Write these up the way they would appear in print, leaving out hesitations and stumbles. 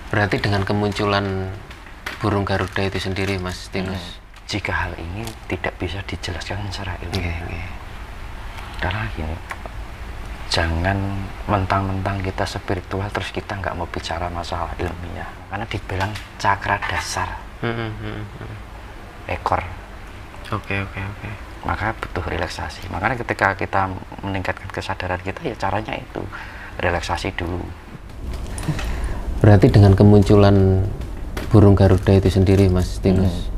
Berarti dengan kemunculan burung Garuda itu sendiri, Mas Tinus, jika hal ini tidak bisa dijelaskan secara ilmiah, karena gini, jangan mentang-mentang kita spiritual terus kita nggak mau bicara masalah ilmiah, karena dibilang cakra dasar ekor. Oke. Maka butuh relaksasi. Makanya ketika kita meningkatkan kesadaran kita, ya caranya itu relaksasi dulu. Berarti dengan kemunculan burung Garuda itu sendiri, Mas Tinus,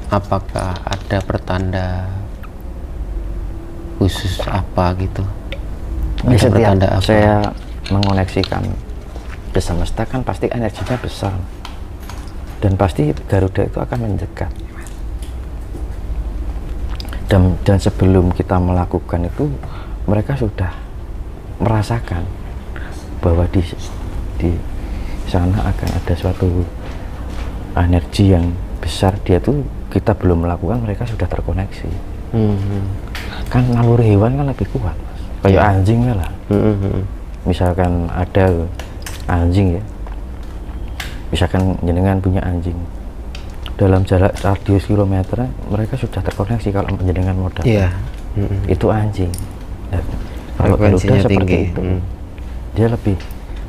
apakah ada pertanda khusus apa gitu? Ada pertanda apa? Saya mengoneksikan ke semesta kan pasti energinya besar, dan pasti Garuda itu akan mendekat. Dan sebelum kita melakukan itu, mereka sudah merasakan bahwa di sana akan ada suatu energi yang besar. Dia tuh, kita belum melakukan, mereka sudah terkoneksi. Kan naluri hewan kan lebih kuat, Mas. Kayak anjing lah. Misalkan ada anjing ya, misalkan jenengan punya anjing, dalam jarak radius kilometer mereka sudah terkoneksi kalau jenengan modal. Itu anjing. Nah, kalau Garuda seperti itu, dia lebih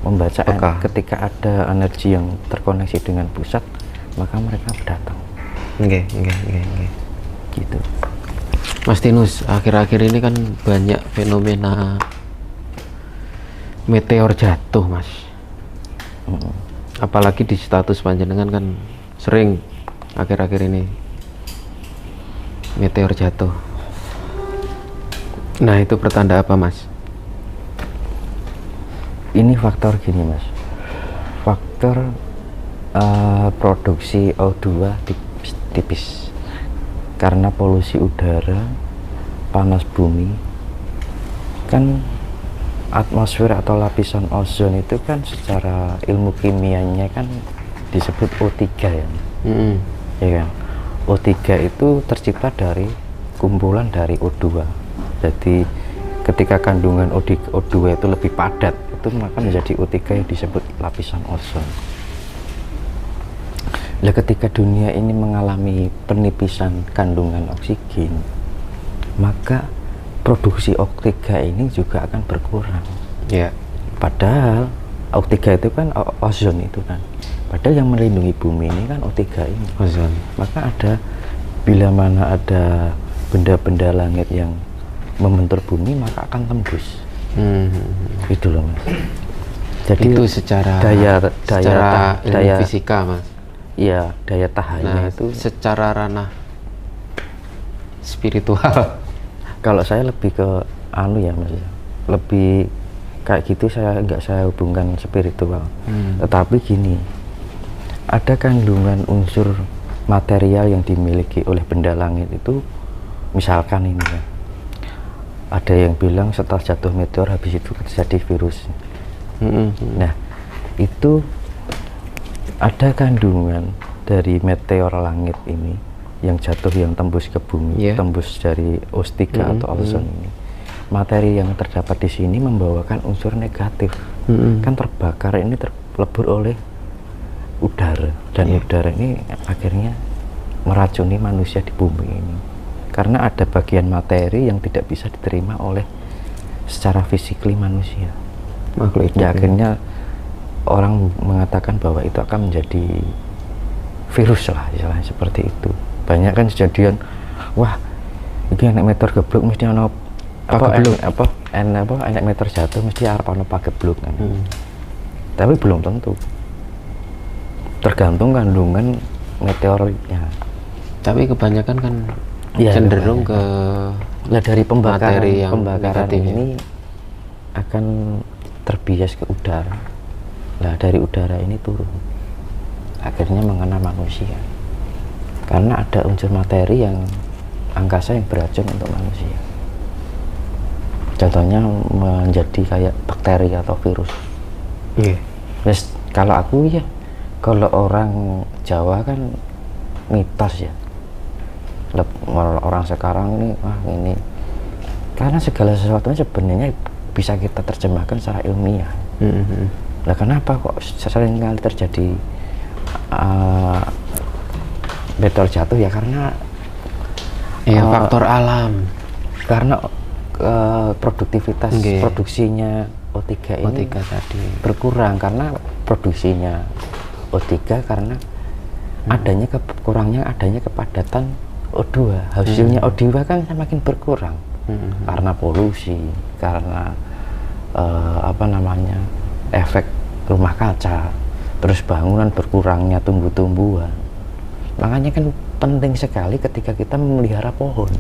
membaca ketika ada energi yang terkoneksi dengan pusat, maka mereka datang. Gitu. Mas Tinus, akhir-akhir ini kan banyak fenomena meteor jatuh, Mas. Apalagi di status panjenengan kan sering akhir-akhir ini meteor jatuh. Nah, itu pertanda apa, Mas? Ini faktor gini, Mas. Faktor produksi O2 tipis karena polusi udara, panas bumi. Kan atmosfer atau lapisan ozon itu kan secara ilmu kimianya kan disebut O3 ya. Ya kan? O3 itu tercipta dari kumpulan dari O2. Jadi ketika kandungan O2 itu lebih padat, itu maka menjadi O3 yang disebut lapisan ozon. Nah, ketika dunia ini mengalami penipisan kandungan oksigen, maka produksi O3 ini juga akan berkurang. Padahal O3 itu kan ozon itu kan. Padahal yang melindungi bumi ini kan O3 ini. Ozon. Maka bila mana ada benda-benda langit yang membentur bumi, maka akan tembus. Gitu loh, Mas. Jadi itu secara ilmu fisika, Mas. Iya, daya tahannya itu secara ranah spiritual. Kalau saya lebih ke ya, Mas. Lebih kayak gitu, nggak saya hubungkan spiritual. Tetapi gini, ada kandungan unsur material yang dimiliki oleh benda langit itu, misalkan ini ya, ada yang bilang setelah jatuh meteor habis itu terjadi virus. Nah, itu ada kandungan dari meteor langit ini yang jatuh, yang tembus ke bumi, tembus dari O3 atau ozon ini. Materi yang terdapat di sini membawakan unsur negatif. Kan terbakar ini terlebur oleh udara, dan udara ini akhirnya meracuni manusia di bumi ini. Karena ada bagian materi yang tidak bisa diterima oleh secara fisikly manusia. Makhluk hidup. Akhirnya orang mengatakan bahwa itu akan menjadi virus lah, istilahnya seperti itu. Banyak kan kejadian, wah ini anak meteor geblok mesti ada anak meteor jatuh mesti arep ana pageblok kan. Tapi belum tentu, tergantung kandungan meteornya. Tapi kebanyakan kan cenderung ke dari materi yang pembakaran ini akan terbias ke udara. Nah, dari udara ini turun, akhirnya mengena manusia. Karena ada unsur materi yang angkasa yang beracun untuk manusia. Contohnya menjadi kayak bakteri atau virus. Terus kalau aku ya, kalau orang Jawa kan mitos ya. Orang sekarang ini, ini karena segala sesuatunya sebenarnya bisa kita terjemahkan secara ilmiah. Lah kenapa kok sering kali terjadi meteor jatuh ya? Karena faktor alam, karena produktivitas produksinya O3 ini tadi berkurang, karena produksinya O3 karena kurangnya adanya kepadatan O2. Hasilnya O2 kan semakin berkurang karena polusi, karena efek rumah kaca, terus bangunan berkurangnya tumbuh-tumbuhan. Makanya kan penting sekali ketika kita memelihara pohon.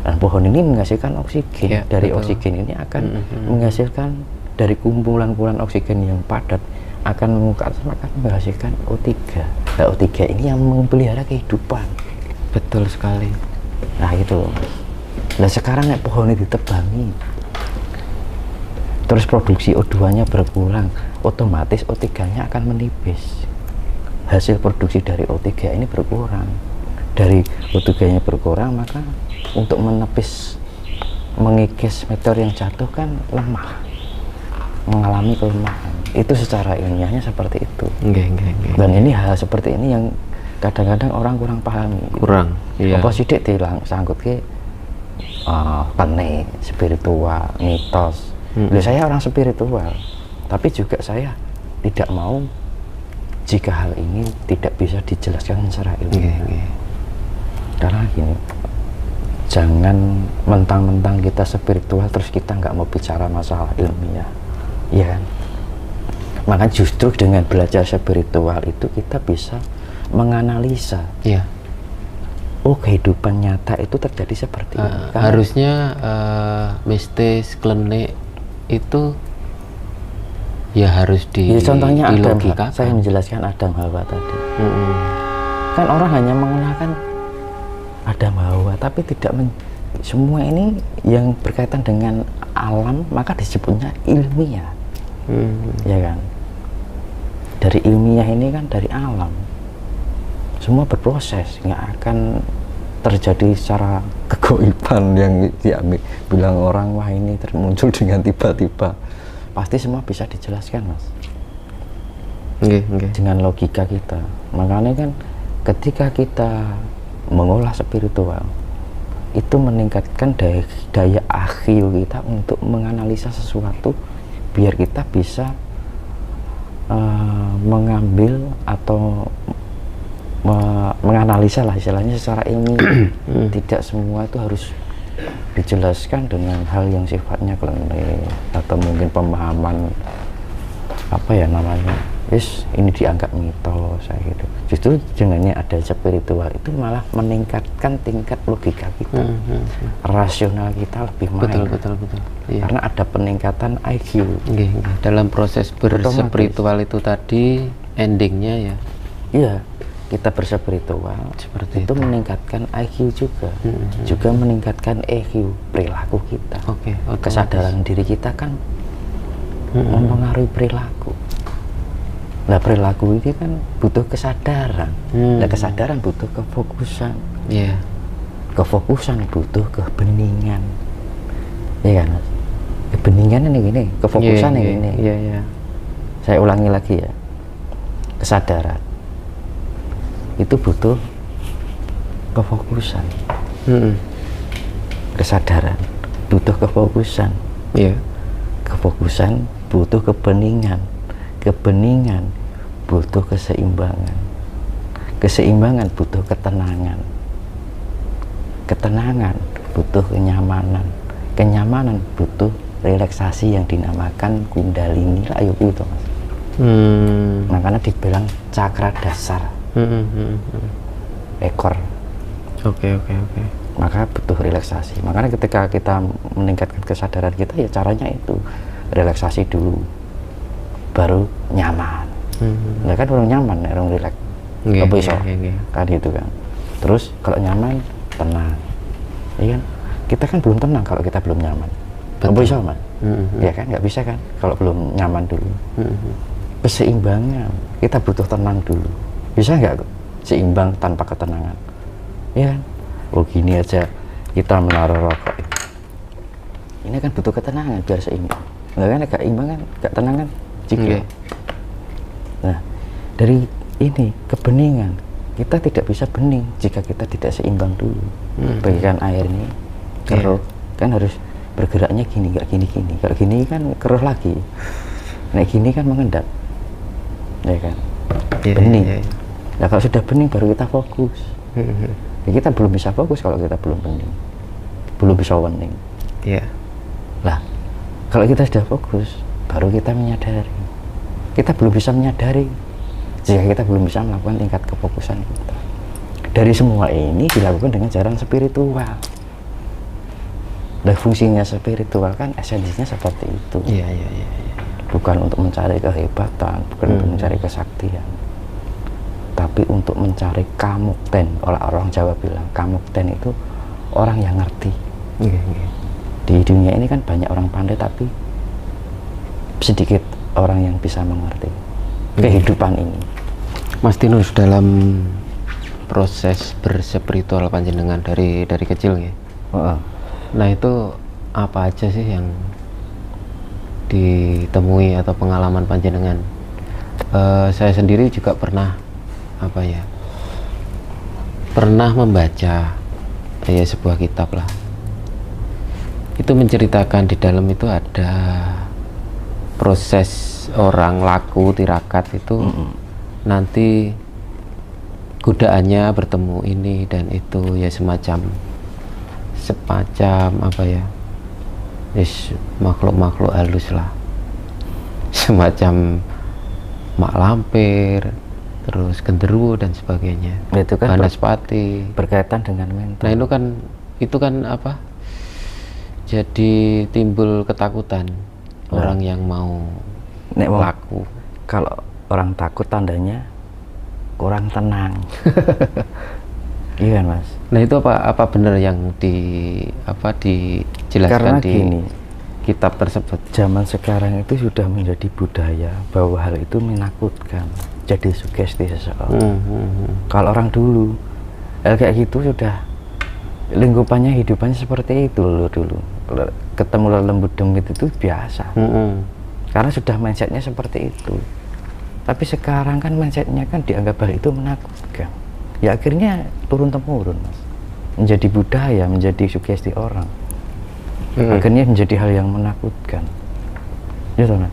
Dan pohon ini menghasilkan oksigen. Dari oksigen ini akan menghasilkan, dari kumpulan-kumpulan oksigen yang padat akan menghasilkan O3. Nah, O3 ini yang memelihara kehidupan. betul sekali. Nah gitu. Nah sekarang pohon ini ditebangi, terus produksi O2 nya berkurang, otomatis O3 nya akan menipis. Hasil produksi dari O3 ini berkurang. Dari O3 nya berkurang, maka untuk mengikis meteor yang jatuh kan lemah, mengalami kelemahan. Itu secara ilmiahnya seperti itu. Dan ini hal seperti ini yang kadang-kadang orang kurang pahami. Iya. Apa sidik sangkut ke kene spiritual, mitos. Saya orang spiritual, tapi juga saya tidak mau jika hal ini tidak bisa dijelaskan secara ilmiah. Karena gini, jangan mentang-mentang kita spiritual terus kita nggak mau bicara masalah ilmiah, ya kan? Maka justru dengan belajar spiritual itu kita bisa menganalisa. Iya. Oh, kehidupan nyata itu terjadi seperti ini. Harusnya mistis, klenik itu ya harus contohnya Adam, logika. saya menjelaskan Adam Hawa tadi. Kan orang hanya mengenalkan Adam Hawa, tapi tidak semua ini yang berkaitan dengan alam maka disebutnya ilmiah. Ya kan? Dari ilmiah ini kan dari alam. Semua berproses, nggak akan terjadi secara kegoiban yang bilang orang wah ini muncul dengan tiba-tiba. Pasti semua bisa dijelaskan, Mas. Dengan logika kita. Makanya kan ketika kita mengolah spiritual itu meningkatkan daya IQ kita untuk menganalisa sesuatu biar kita bisa mengambil atau menganalisa lah istilahnya secara ilmiah. Tidak semua itu harus dijelaskan dengan hal yang sifatnya klinik atau mungkin pemahaman ini dianggap mitos gitu. Justru dengannya ada spiritual itu malah meningkatkan tingkat logika kita, rasional kita lebih main. Betul. Iya. Karena ada peningkatan IQ. Dalam proses berspiritual itu tadi endingnya ya. Iya, kita berspiritual seperti itu meningkatkan IQ juga, juga meningkatkan EQ, perilaku kita. Kesadaran diri kita kan mempengaruhi perilaku. Nah perilaku ini kan butuh kesadaran. Nah kesadaran butuh kefokusan. Kefokusan butuh kebeningan. Iya kan? Kebeningan ini gini, kefokusan ini gini. Saya ulangi lagi ya. Kesadaran itu butuh kefokusan. Kesadaran butuh kefokusan. Kefokusan butuh kebeningan. Kebeningan butuh keseimbangan. Keseimbangan butuh ketenangan. Ketenangan butuh kenyamanan. Kenyamanan butuh relaksasi yang dinamakan kundalini layu itu, Mas. Makanya dibilang cakra dasar. Ekor. Maka butuh relaksasi. Makanya ketika kita meningkatkan kesadaran kita ya caranya itu relaksasi dulu. Baru nyaman. Nah kan orang nyaman, orang rileks. Apa iso? Kan gitu kan. Terus kalau nyaman, tenang. Iya kan? Kita kan belum tenang kalau kita belum nyaman. Apa iso, Mas? Ya kan, nggak bisa kan kalau belum nyaman dulu. Keseimbangan. Kita butuh tenang dulu. Bisa nggak seimbang tanpa ketenangan? Ya kan? Oh gini aja kita menaruh rokok. Ini kan butuh ketenangan biar seimbang. Nah kan agak imbang kan, agak tenang kan? juga. Oke. Nah, dari ini kebeningan, kita tidak bisa bening jika kita tidak seimbang dulu. Bagikan air ini keruh, kan harus bergeraknya gini, nggak gini-gini. Kalau gini kan keruh lagi. Nah, gini kan mengendap, ya kan? Bening. Nah, kalau sudah bening baru kita fokus. Ya, kita belum bisa fokus kalau kita belum bening, belum bisa wening. Lah, kalau kita sudah fokus, baru kita menyadari. Kita belum bisa menyadari jika kita belum bisa melakukan tingkat kefokusan kita. Dari semua ini dilakukan dengan jalan spiritual. Dan fungsinya spiritual kan esensinya seperti itu. Bukan untuk mencari kehebatan, bukan untuk mencari kesaktian, tapi untuk mencari kamukten. Orang Jawa bilang kamukten itu orang yang ngerti. Di dunia ini kan banyak orang pandai, tapi sedikit orang yang bisa mengerti kehidupan ini. Mas Tinus, dalam proses berspiritual panjenengan dari kecil ya. Nah, itu apa aja sih yang ditemui atau pengalaman panjenengan? Saya sendiri juga pernah pernah membaca sebuah kitab lah. Itu menceritakan di dalam itu ada proses orang laku tirakat itu nanti godaannya bertemu ini dan itu, ya semacam makhluk-makhluk halus lah, semacam mak lampir, terus genderuwo dan sebagainya. Itu kan Banaspati berkaitan dengan mental. Nah, itu kan jadi timbul ketakutan orang yang mau laku. Kalau orang takut tandanya kurang tenang. Iya kan, Mas? Nah, itu apa benar yang dijelaskan Karena di gini, kitab tersebut? zaman sekarang itu sudah menjadi budaya bahwa hal itu menakutkan, jadi sugesti seseorang. Kalau orang dulu hal kayak gitu sudah lingkupannya, hidupannya seperti itu loh dulu. Ketemu lembut demit itu biasa. Karena sudah mindsetnya seperti itu. Tapi sekarang kan mindsetnya kan dianggap hal itu menakutkan. Ya akhirnya turun temurun, Mas. Menjadi budaya, menjadi sugesti orang. Akhirnya menjadi hal yang menakutkan. Ya toh, Mas?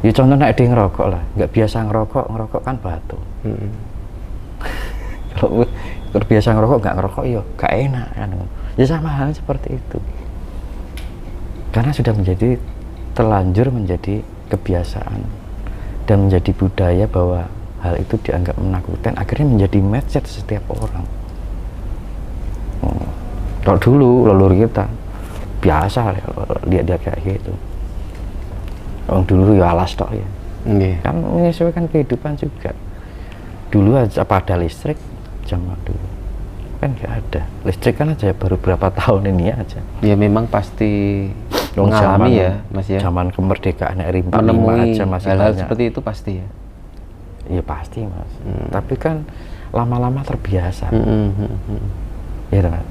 Ya contohnya ada yang ngerokok lah, nggak biasa ngerokok kan batu. Kalau terbiasa ngerokok nggak ngerokok, ya nggak enak kan. Ya sama hal seperti itu. Karena sudah terlanjur menjadi kebiasaan dan menjadi budaya bahwa hal itu dianggap menakutkan, akhirnya menjadi mindset setiap orang. Kalau dulu leluhur kita biasa lihat kayak gitu. Orang dulu ya alas tok ya. Kan menyesuaikan kehidupan juga. Dulu aja apa ada listrik zaman dulu kan nggak ada listrik kan aja baru berapa tahun ini aja. Ya memang pasti mengalami ya, Mas ya. Zaman kemerdekaan RI 45 menemui aja masih hal-hal banyak. seperti itu pasti ya. Iya pasti, Mas. Tapi kan lama-lama terbiasa. Ya kan?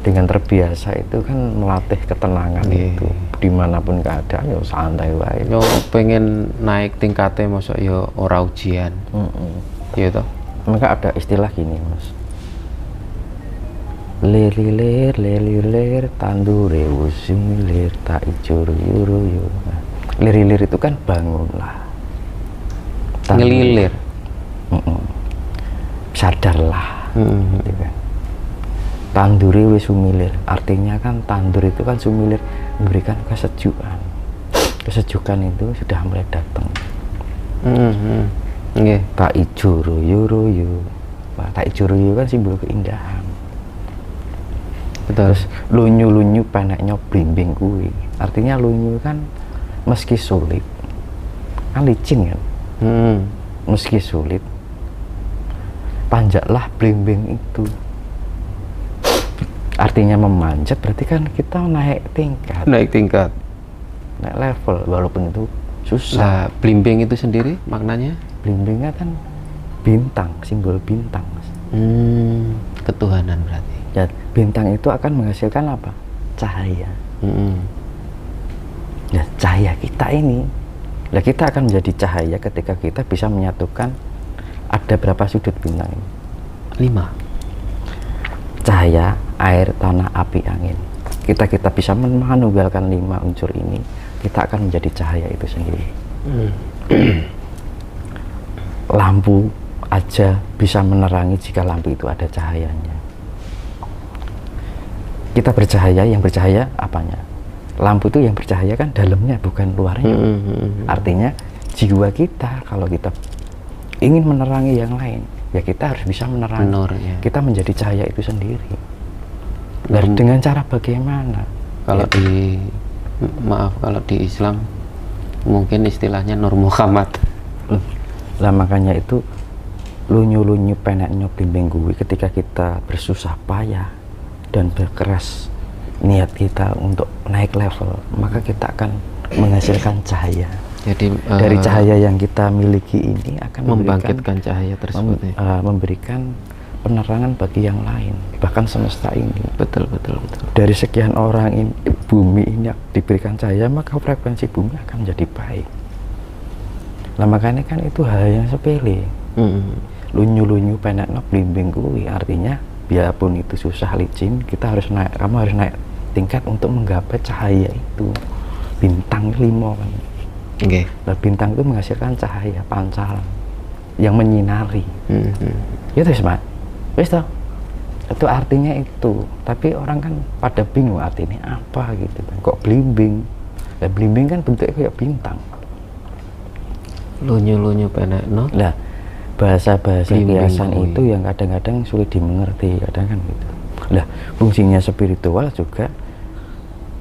Dengan terbiasa itu kan melatih ketenangan itu. Dimanapun keadaan ya santai wae. Yo pengen naik tingkatnya masa yo ora ujian. Iya toh. Maka ada istilah gini, Mas. Lir tandure wus milir tak ijo ruyu. Lir itu kan bangunlah. Ngelilir. Sadarlah. Gitu kan. Tandure wis sumilir, artinya kan tandur itu kan sumilir, memberikan kesejukan. Kesejukan itu sudah mulai datang. Tak ijo royo. Tak ijo royo kan simbol keindahan. Terus lunyu peneknya blimbing kuwi, artinya lunyu kan meski sulit, kan licin kan. Meski sulit, panjatlah blimbing itu. Artinya memanjat berarti kan kita naik tingkat, naik level, walaupun itu susah. Nah, blimbing itu sendiri maknanya? Blimbingnya kan bintang, simbol bintang, Mas. Ketuhanan berarti. Ya, bintang itu akan menghasilkan apa? Cahaya. Ya, cahaya kita ini Nah, kita akan menjadi cahaya ketika kita bisa menyatukan ada berapa sudut bintang ini? 5. Cahaya, air, tanah, api, angin. Kita bisa menunggalkan 5 unsur ini, kita akan menjadi cahaya itu sendiri. Lampu aja bisa menerangi jika lampu itu ada cahayanya. Kita bercahaya, yang bercahaya apanya? Lampu itu yang bercahaya kan dalamnya, bukan luarnya. Artinya jiwa kita, kalau kita ingin menerangi yang lain, ya kita harus bisa menerangi. Ya. Kita menjadi cahaya itu sendiri. Dengan cara bagaimana? Kalau kalau di Islam mungkin istilahnya Nur Muhammad. Lah makanya itu lunyu-lunyu peneknya bimbing gue, ketika kita bersusah payah dan berkeras niat kita untuk naik level, maka kita akan menghasilkan cahaya. Jadi dari cahaya yang kita miliki ini akan membangkitkan cahaya tersebut, memberikan penerangan bagi yang lain, bahkan semesta ini. Betul. Dari sekian orang ini, bumi ini diberikan cahaya, maka frekuensi bumi akan menjadi baik. Nah makanya kan itu hal yang sepele. Lunyu-lunyu penekno blimbing kuwi, artinya biarpun itu susah licin, kamu harus naik tingkat untuk menggapai cahaya itu. Bintang 5 kan. Nah, bintang itu menghasilkan cahaya pancaran yang menyinari. Itu Mas. Wis toh. Itu artinya itu. Tapi orang kan pada bingung artinya apa gitu. Kok blimbing? Nah, blimbing kan bentuknya kayak bintang. Lunyu-lunyu penekno. Lah, bahasa-bahasa kiasan itu yang kadang-kadang sulit dimengerti, kadang kan gitu. Lah, fungsinya spiritual juga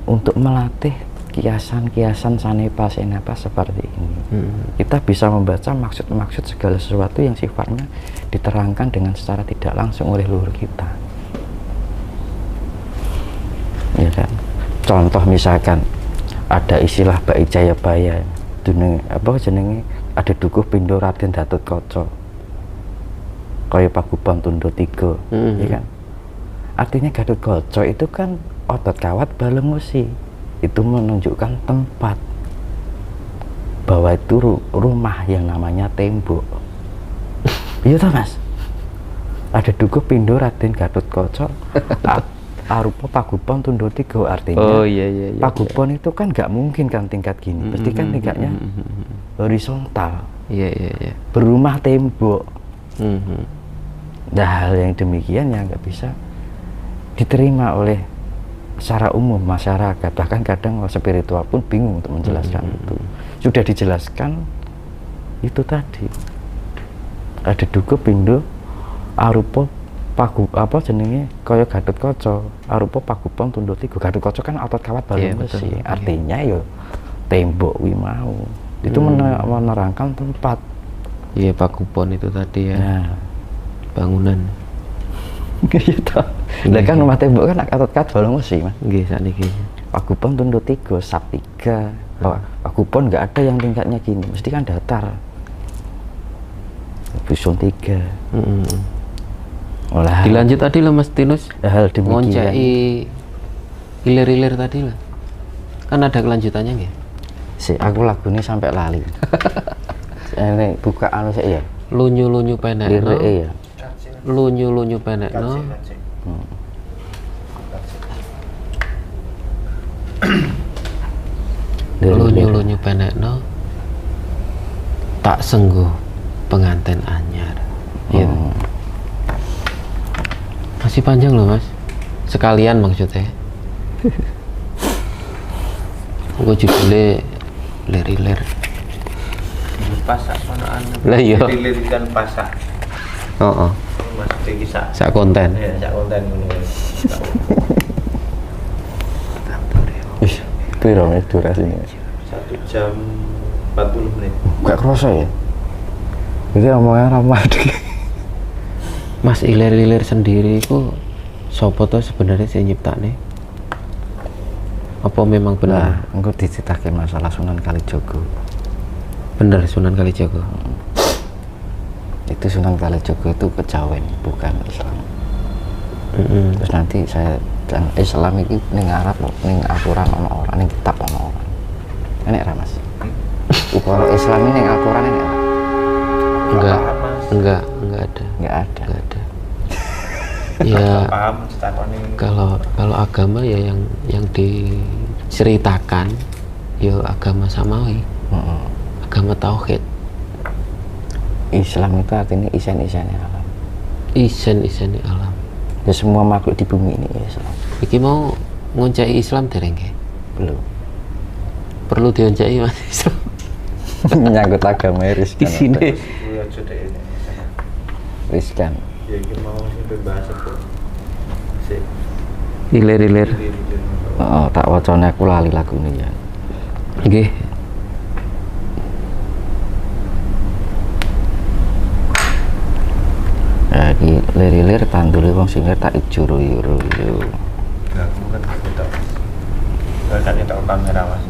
untuk melatih kiasan-kiasan sanepa senapa seperti ini. Kita bisa membaca maksud-maksud segala sesuatu yang sifatnya diterangkan dengan secara tidak langsung oleh leluhur kita. Ya kan? Contoh misalkan ada istilah Ba'i Jayabaya, jenenge ada dukuh pindho Raden Gatotkaca, kaya pagupon tundha 3, ya kan? Artinya Gatotkaca itu kan otot kawat balung wesi. Itu menunjukkan tempat bahwa itu rumah yang namanya tembok. Iya toh Mas? Ada dukuh pindho Raden Gatotkaca arupa pagupon tundha 3, artinya iya. pagupon itu kan nggak mungkin kan tingkat gini, pasti kan tingkatnya horizontal. Iya. Berumah tembok. Nah, hal yang demikian yang nggak bisa diterima oleh secara umum masyarakat, bahkan kadang spiritual pun bingung untuk menjelaskan itu. Sudah dijelaskan itu tadi, ada dukuh pindho arupa jenenge kaya Gatotkaca arupa pagupon tundha 3. Gatotkaca kan otot kawat balung besi, artinya yo tembok wi mau itu menerangkan tempat. Iya, pagupon itu tadi ya. Nah, bangunan. Gitu. Lah kan rumah tembok kan otot kawat balung besi, Mas. Nggih, sakniki. Pagupon tundha 3, sap 3. Pagupon nggak ada yang tingkatnya gini, mesti kan datar. Buson 3. Olah. Dilanjut tadi lah Mas Tinus. Hal demikian. Ngoncai hilir-hilir tadi lah. Kan ada kelanjutannya nggih? Aku lagunya sampai lali. Ini buka anu sik ya. Lunyu-lunyu penekno. Ya. Lunyu-lunyu penekno. Lunyu-lunyu penekno. Tak sengguh penganten anyar. Gitu. Masih panjang loh Mas. Sekalian maksudnya. Gue judulnya lir-lir. Pasak manaan. Lah iya. Dilirikan pasak. Heeh. Maksudnya iki sak konten. Ya, sak konten ngono. Ih, piro nih durasinya? 1 jam 40 menit. Gak kerasa ya? Itu omongan ramah deh. Mas ilir-ilir sendiri itu sopo tuh sebenarnya sih nyiptakne? Apa memang benar? Nah, engko diceritake masalah Sunan Kalijaga. Bener Sunan Kalijaga. Itu Sunan Kalijaga itu kejawen, bukan Islam. Terus nanti saya Islam itu ning Arab, ning aturan ono orang, ning kitab ono orang. Enek ra Mas? Kalau Islam ini yang Al-Quran ini apa? Enggak, paham, Mas. enggak ada. Nggak ada. Enggak ada. Ya, Paham cetakone. kalau agama ya yang diceritakan ya agama samawi, agama tauhid. Islam itu artinya isen-isennya alam. Isen alam. Ya semua makhluk di bumi ini Islam. Iki mau ngoncai Islam dereng nggih? Belum. Perlu dioncai Mas Islam. Menyangkut agama riskan. Di sini. Kuwi aja deh ini. Riskan. Ya iki mau sing bahas apa? Sik. Hilir-hilir. Oh, tak wacane aku lali lagune ya. Nggih. Ya iki lir-lir tandule wong sing tak ijuru yuru. Nah, aku kan ketok. Kan ketok kamera Mas.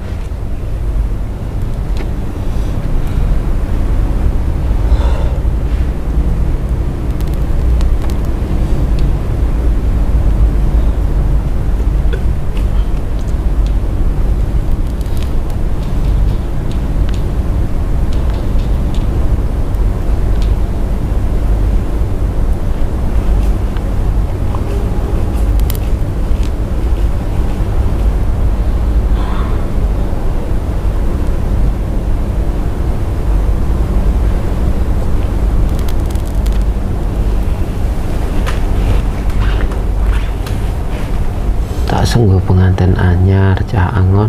Tak sungguh penganten anyar cah angon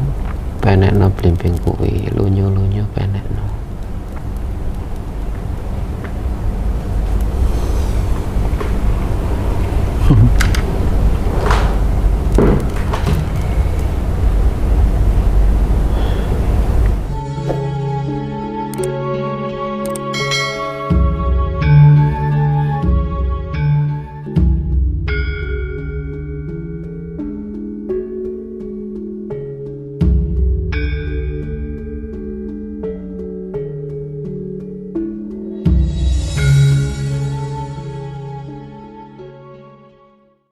penekno blimbing kuwi lunyu-lunyu penekno.